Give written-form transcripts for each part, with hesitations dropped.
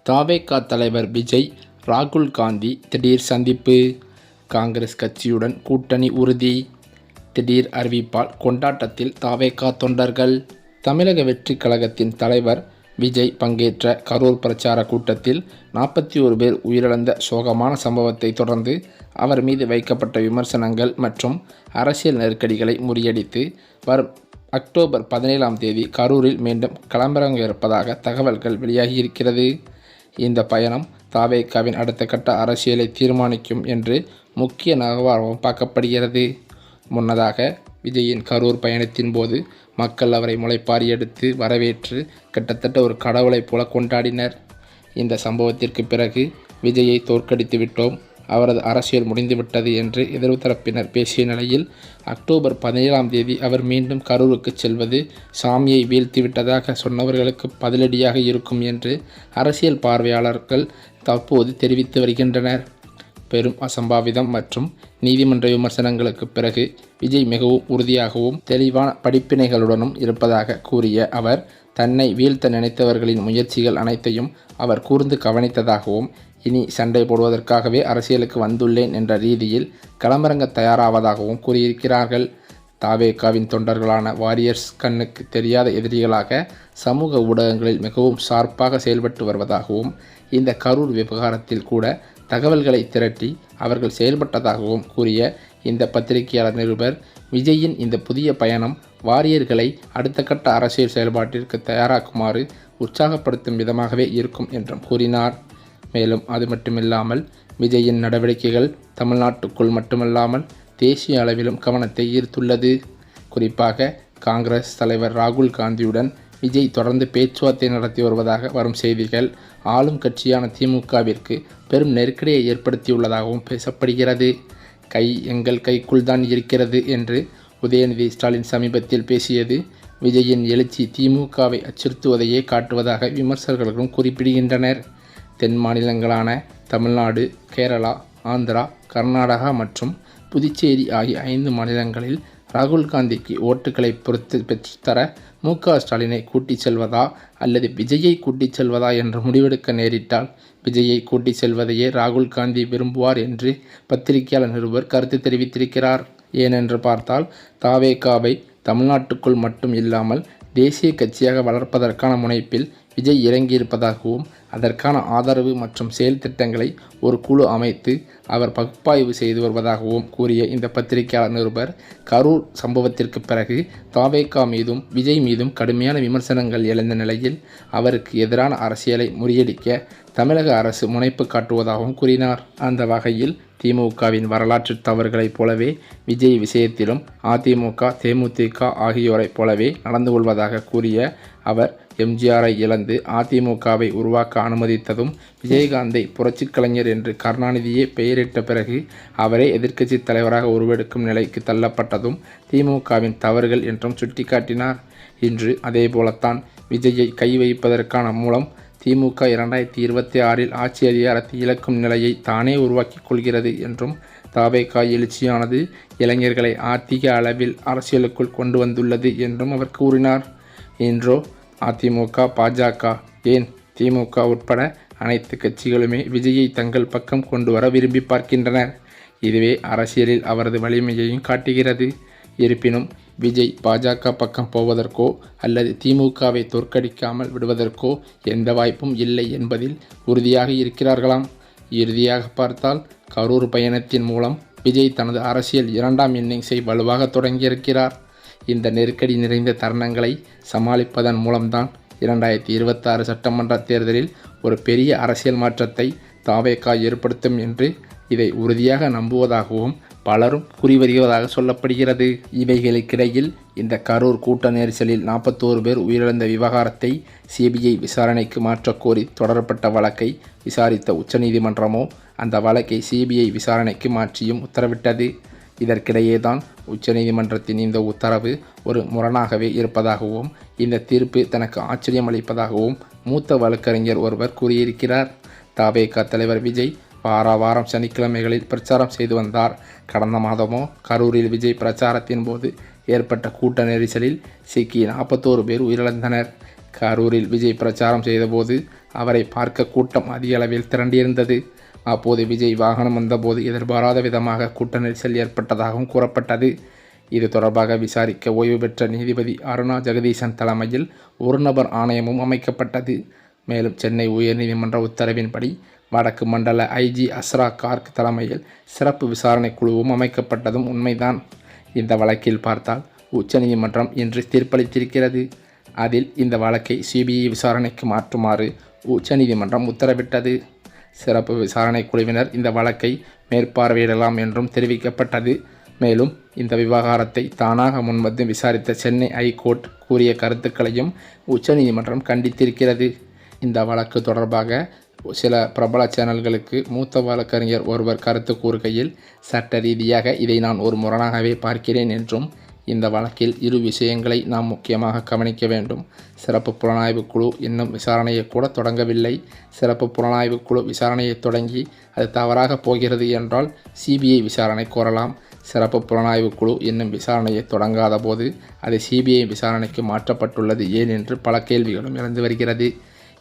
தவேக தலைவர் விஜய், ராகுல் காந்தி திடீர் சந்திப்பு. காங்கிரஸ் கட்சியுடன் கூட்டணி உறுதி. திடீர் அறிவிப்பால் கொண்டாட்டத்தில் தவேக தொண்டர்கள். தமிழக வெற்றி கழகத்தின் தலைவர் விஜய் பங்கேற்ற கரூர் பிரச்சார கூட்டத்தில் 41 பேர் உயிரிழந்த சோகமான சம்பவத்தை தொடர்ந்து அவர் மீது வைக்கப்பட்ட விமர்சனங்கள் மற்றும் அரசியல் நெருக்கடிகளை முறியடித்து வரும் அக்டோபர் 17ஆம் தேதி கரூரில் மீண்டும் களமிறங்க இருப்பதாக தகவல்கள் வெளியாகியிருக்கிறது. இந்த பயணம் தவேகவின் அடுத்த கட்ட அரசியலை தீர்மானிக்கும் என்று முக்கிய நகர்வாகவும் பார்க்கப்படுகிறது. முன்னதாக விஜயின் கரூர் பயணத்தின் போது மக்கள் அவரை முளைப்பாரி எடுத்து வரவேற்று கிட்டத்தட்ட ஒரு கடவுளைப் போல கொண்டாடினர். இந்த சம்பவத்திற்கு பிறகு விஜயை தோற்கடித்து விட்டோம், அவரது அரசியல் முடிந்துவிட்டது என்று எதிர்த்தரப்பினர் பேசிய நிலையில் அக்டோபர் 17ஆம் தேதி அவர் மீண்டும் கரூருக்கு செல்வது சாமியை வீழ்த்திவிட்டதாக சொன்னவர்களுக்கு பதிலடியாக இருக்கும் என்று அரசியல் பார்வையாளர்கள் தற்போது தெரிவித்து வருகின்றனர். பெரும் அசம்பாவிதம் மற்றும் நீதிமன்ற விமர்சனங்களுக்கு பிறகு விஜய் மிகவும் உறுதியாகவும் தெளிவான படிப்பினைகளுடனும் இருப்பதாக கூறிய அவர், தன்னை வீழ்த்த நினைத்தவர்களின் முயற்சிகள் அனைத்தையும் அவர் கூர்ந்து கவனித்ததாகவும், இனி சண்டை போடுவதற்காகவே அரசியலுக்கு வந்துள்ளேன் என்ற ரீதியில் களமிறங்க தயாராவதாகவும் கூறியிருக்கிறார்கள். தவேகவின் தொண்டர்களான வாரியர்ஸ் கண்ணுக்கு தெரியாத எதிரிகளாக சமூக ஊடகங்களில் மிகவும் ஷார்ப்பாக செயல்பட்டு வருவதாகவும், இந்த கரூர் விவகாரத்தில் கூட தகவல்களை திரட்டி அவர்கள் செயல்பட்டதாகவும் கூறிய இந்த பத்திரிகையாளர் நிருபர், விஜயின் இந்த புதிய பயணம் வாரியர்களை அடுத்த கட்ட அரசியல் செயல்பாட்டிற்கு தயாராக்குமாறு உற்சாகப்படுத்தும் விதமாகவே இருக்கும் என்றும் கூறினார். மேலும் அது மட்டுமில்லாமல் விஜயின் நடவடிக்கைகள் தமிழ்நாட்டுக்குள் மட்டுமல்லாமல் தேசிய அளவிலும் கவனத்தை ஈர்த்துள்ளது. குறிப்பாக காங்கிரஸ் தலைவர் ராகுல் காந்தியுடன் விஜய் தொடர்ந்து பேச்சுவார்த்தை நடத்தி வருவதாக வரும் செய்திகள் ஆளும் கட்சியான திமுகவிற்கு பெரும் நெருக்கடியை ஏற்படுத்தியுள்ளதாகவும் பேசப்படுகிறது. கை எங்கள் கைக்குள் தான் இருக்கிறது என்று உதயநிதி ஸ்டாலின் சமீபத்தில் பேசியது விஜயின் எழுச்சி திமுகவை அச்சுறுத்துவதையே காட்டுவதாக விமர்சகர்களும் குறிப்பிடுகின்றனர். தென் மாநிலங்களான தமிழ்நாடு, கேரளா, ஆந்திரா, கர்நாடகா மற்றும் புதுச்சேரி ஆகிய 5 மாநிலங்களில் ராகுல் காந்திக்கு ஓட்டுகளை பெற்றுத்தர மு.க. ஸ்டாலினை கூட்டிச் செல்வதா அல்லது விஜயை கூட்டிச் செல்வதா என்று முடிவெடுக்க நேரிட்டால் விஜயை கூட்டிச் செல்வதையே ராகுல் காந்தி விரும்புவார் என்று பத்திரிகையாளர் நிருபர் கருத்து தெரிவித்திருக்கிறார். ஏனென்று பார்த்தால் தவேகவை தமிழ்நாட்டுக்குள் மட்டும் இல்லாமல் தேசிய கட்சியாக வளர்ப்பதற்கான முனைப்பில் விஜய் இறங்கியிருப்பதாகவும், அதற்கான ஆதரவு மற்றும் செயல் திட்டங்களை ஒரு குழு அமைத்து அவர் பகுப்பாய்வு செய்து வருவதாகவும் கூறிய இந்த பத்திரிகையாளர் நிருபர், கரூர் சம்பவத்திற்கு பிறகு தவேக மீதும் விஜய் மீதும் கடுமையான விமர்சனங்கள் எழுந்த நிலையில் அவருக்கு எதிரான அரசியலை முறியடிக்க தமிழக அரசு முனைப்பு காட்டுவதாகவும் கூறினார். அந்த வகையில் திமுகவின் வரலாற்று தவறுகளைப் போலவே விஜய் விஷயத்திலும் அதிமுக, தேமுதிக ஆகியோரைப் போலவே நடந்து கொள்வதாக கூறிய அவர், எம்ஜிஆரை இழந்து அதிமுகவை உருவாக்க அனுமதித்ததும், விஜயகாந்தை புரட்சிக் கலைஞர் என்று கருணாநிதியே பெயரிட்ட பிறகு அவரே எதிர்க்கட்சி தலைவராக உருவெடுக்கும் நிலைக்கு தள்ளப்பட்டதும் திமுகவின் தவறுகள் என்றும் சுட்டிக்காட்டினார். இன்று அதேபோலத்தான் விஜயை கை வைப்பதற்கான மூலம் திமுக 2026இல் ஆட்சி அதிகாரத்தை இழக்கும் நிலையை தானே உருவாக்கிக் கொள்கிறது என்றும், தவேக எழுச்சியானது இளைஞர்களை அதிக அளவில் அரசியலுக்குள் கொண்டு வந்துள்ளது என்றும் அவர் கூறினார். இன்றோ அதிமுக, பாஜக, ஏன் திமுக உட்பட அனைத்து கட்சிகளுமே விஜயை தங்கள் பக்கம் கொண்டு வர விரும்பி பார்க்கின்றனர். இதுவே அரசியலில் அவரது வலிமையையும் காட்டுகிறது. இருப்பினும் விஜய் பாஜக பக்கம் போவதற்கோ அல்லது திமுகவை தோற்கடிக்காமல் விடுவதற்கோ எந்த வாய்ப்பும் இல்லை என்பதில் உறுதியாக இருக்கிறார்களாம். இறுதியாக பார்த்தால் கரூர் பயணத்தின் மூலம் விஜய் தனது அரசியல் 2ஆம் இன்னிங்ஸை வலுவாக தொடங்கியிருக்கிறார். இந்த நெருக்கடி நிறைந்த தருணங்களை சமாளிப்பதன் மூலம்தான் 2026 சட்டமன்ற தேர்தலில் ஒரு பெரிய அரசியல் மாற்றத்தை தவேக ஏற்படுத்தும் என்று இதை உறுதியாக நம்புவதாகவும் பலரும் கூறிவருவதாக சொல்லப்படுகிறது. இவைகளுக்கிடையில் இந்த கரூர் கூட்ட நெரிசலில் 41 பேர் உயிரிழந்த விவகாரத்தை சிபிஐ விசாரணைக்கு மாற்றக்கோரி தொடரப்பட்ட வழக்கை விசாரித்த உச்சநீதிமன்றமோ அந்த வழக்கை சிபிஐ விசாரணைக்கு மாற்றியும் உத்தரவிட்டது. இதற்கிடையேதான் உச்சநீதிமன்றத்தின் இந்த உத்தரவு ஒரு முரணாகவே இருப்பதாகவும், இந்த தீர்ப்பு தனக்கு ஆச்சரியம் அளிப்பதாகவும் மூத்த வழக்கறிஞர் ஒருவர் கூறியிருக்கிறார். தவேக தலைவர் விஜய் வாரம் சனிக்கிழமைகளில் பிரச்சாரம் செய்து வந்தார். கடந்த மாதமோ கரூரில் விஜய் பிரச்சாரத்தின் போது ஏற்பட்ட கூட்ட நெரிசலில் சிக்கி 41 பேர் உயிரிழந்தனர். கரூரில் விஜய் பிரச்சாரம் செய்தபோது அவரை பார்க்க கூட்டம் அதிக அளவில் திரண்டிருந்தது. அப்போது விஜய் வாகனம் வந்தபோது எதிர்பாராத விதமாக கூட்ட நெரிசல் ஏற்பட்டதாகவும் கூறப்பட்டது. இது தொடர்பாக விசாரிக்க ஓய்வு பெற்ற நீதிபதி அருணா ஜெகதீசன் தலைமையில் ஒரு நபர் ஆணையமும் அமைக்கப்பட்டது. மேலும் சென்னை உயர்நீதிமன்ற உத்தரவின்படி வடக்கு மண்டல ஐஜி அஸ்ரா கார்க் தலைமையில் சிறப்பு விசாரணை குழுவும் அமைக்கப்பட்டதும் உண்மைதான். இந்த வழக்கில் பார்த்தால் உச்சநீதிமன்றம் இன்று தீர்ப்பளித்திருக்கிறது. அதில் இந்த வழக்கை சிபிஐ விசாரணைக்கு மாற்றுமாறு உச்சநீதிமன்றம் உத்தரவிட்டது. சிறப்பு விசாரணை குழுவினர் இந்த வழக்கை மேற்பார்வையிடலாம் என்றும் தெரிவிக்கப்பட்டது. மேலும் இந்த விவகாரத்தை தானாக முன்வந்து விசாரித்த சென்னை ஐகோர்ட் கூறிய கருத்துக்களையும் உச்சநீதிமன்றம் கண்டித்திருக்கிறது. இந்த வழக்கு தொடர்பாக சில பிரபல சேனல்களுக்கு மூத்த வழக்கறிஞர் ஒருவர் கருத்து கூறுகையில், சட்ட ரீதியாக இதை நான் ஒரு முரணாகவே பார்க்கிறேன் என்றும், இந்த வழக்கில் இரு விஷயங்களை நாம் முக்கியமாக கவனிக்க வேண்டும். சிறப்பு புலனாய்வு குழு இன்னும் விசாரணையை கூட தொடங்கவில்லை. சிறப்பு புலனாய்வு குழு விசாரணையை தொடங்கி அது தவறாக போகிறது என்றால் சிபிஐ விசாரணை கோரலாம். சிறப்பு புலனாய்வு குழு இன்னும் விசாரணையை தொடங்காத போது அது சிபிஐ விசாரணைக்கு மாற்றப்பட்டுள்ளது ஏன் என்று பல கேள்விகளும் எழுந்து வருகிறது.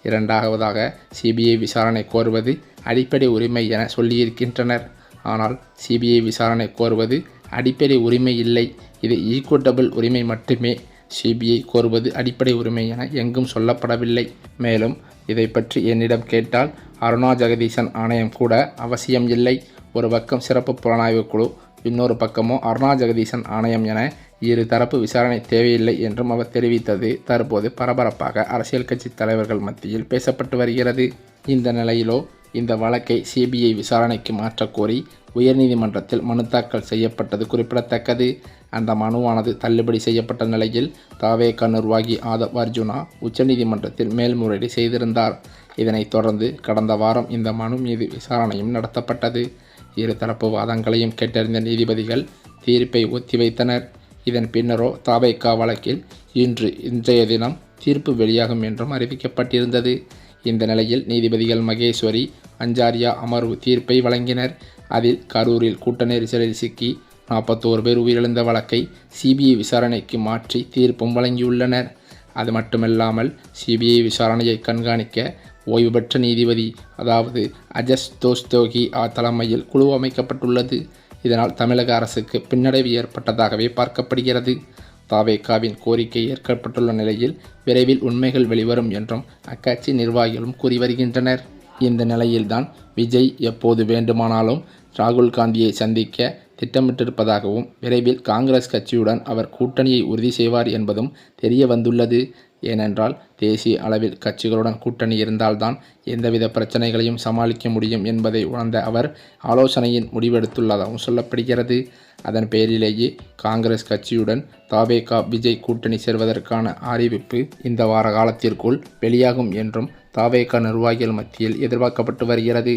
இரண்டாவதாக, சிபிஐ விசாரணை கோருவது அடிப்படை உரிமை என சொல்லியிருக்கின்றனர். ஆனால் சிபிஐ விசாரணை கோருவது அடிப்படை உரிமை இல்லை, இது ஈக்குவட்டபிள் உரிமை மட்டுமே. சிபிஐ கோருவது அடிப்படை உரிமை என எங்கும் சொல்லப்படவில்லை. மேலும் இதை பற்றி என்னிடம் கேட்டால் அருணா ஜெகதீசன் ஆணையம் கூட அவசியம் இல்லை. ஒரு பக்கம் சிறப்பு புலனாய்வு குழு, இன்னொரு பக்கமோ அருணா ஜெகதீசன் ஆணையம் என இரு தரப்பு விசாரணை தேவையில்லை என்றும் அவர் தெரிவித்தது தற்போது பரபரப்பாக அரசியல் கட்சி தலைவர்கள் மத்தியில் பேசப்பட்டு வருகிறது. இந்த நிலையிலோ இந்த வழக்கை சிபிஐ விசாரணைக்கு மாற்றக்கோரி உயர்நீதிமன்றத்தில் மனு தாக்கல் செய்யப்பட்டது குறிப்பிடத்தக்கது. அந்த மனுவானது தள்ளுபடி செய்யப்பட்ட நிலையில் தாவேகா நிர்வாகி ஆதவ் அர்ஜுனா உச்சநீதிமன்றத்தில் மேல்முறையீடு செய்திருந்தார். இதனைத் தொடர்ந்து கடந்த வாரம் இந்த மனு மீது விசாரணையும் நடத்தப்பட்டது. இருதரப்பு வாதங்களையும் கேட்டறிந்த நீதிபதிகள் தீர்ப்பை ஒத்திவைத்தனர். இதன் பின்னரோ தாவேகா வழக்கில் இன்றைய தினம் தீர்ப்பு வெளியாகும் என்றும் அறிவிக்கப்பட்டிருந்தது. இந்த நிலையில் நீதிபதிகள் மகேஸ்வரி, அஞ்சாரியா அமர்வு தீர்ப்பை வழங்கினர். அதில் கரூரில் கூட்ட நெரிசலில் சிக்கி 41 பேர் உயிரிழந்த வழக்கை சிபிஐ விசாரணைக்கு மாற்றி தீர்ப்பும் வழங்கியுள்ளனர். அது மட்டுமல்லாமல் சிபிஐ விசாரணையை கண்காணிக்க ஓய்வு பெற்ற நீதிபதி, அதாவது அஜஸ் தோஸ்தோகி தலைமையில் குழு அமைக்கப்பட்டுள்ளது. இதனால் தமிழக அரசுக்கு பின்னடைவு ஏற்பட்டதாகவே பார்க்கப்படுகிறது. தாவேகாவின் கோரிக்கை ஏற்கப்பட்டுள்ள நிலையில் விரைவில் உண்மைகள் வெளிவரும் என்றும் அக்கட்சி நிர்வாகிகளும் கூறி வருகின்றனர். இந்த நிலையில்தான் விஜய் எப்போது வேண்டுமானாலும் ராகுல் காந்தியை சந்திக்க திட்டமிட்டிருப்பதாகவும், விரைவில் காங்கிரஸ் கட்சியுடன் அவர் கூட்டணியை உறுதி செய்வார் என்பதும் தெரிய வந்துள்ளது. ஏனென்றால் தேசிய அளவில் கட்சிகளுடன் கூட்டணி இருந்தால்தான் எந்தவித பிரச்சனைகளையும் சமாளிக்க முடியும் என்பதை உணர்ந்த அவர் ஆலோசனையின் முடிவெடுத்துள்ளதாகவும் சொல்லப்படுகிறது. அதன் பேரிலேயே காங்கிரஸ் கட்சியுடன் தாவேகா விஜய் கூட்டணி சேர்வதற்கான அறிவிப்பு இந்த வார காலத்திற்குள் வெளியாகும் என்றும் தாவேகா நிர்வாகிகள் மத்தியில் எதிர்பார்க்கப்பட்டு வருகிறது.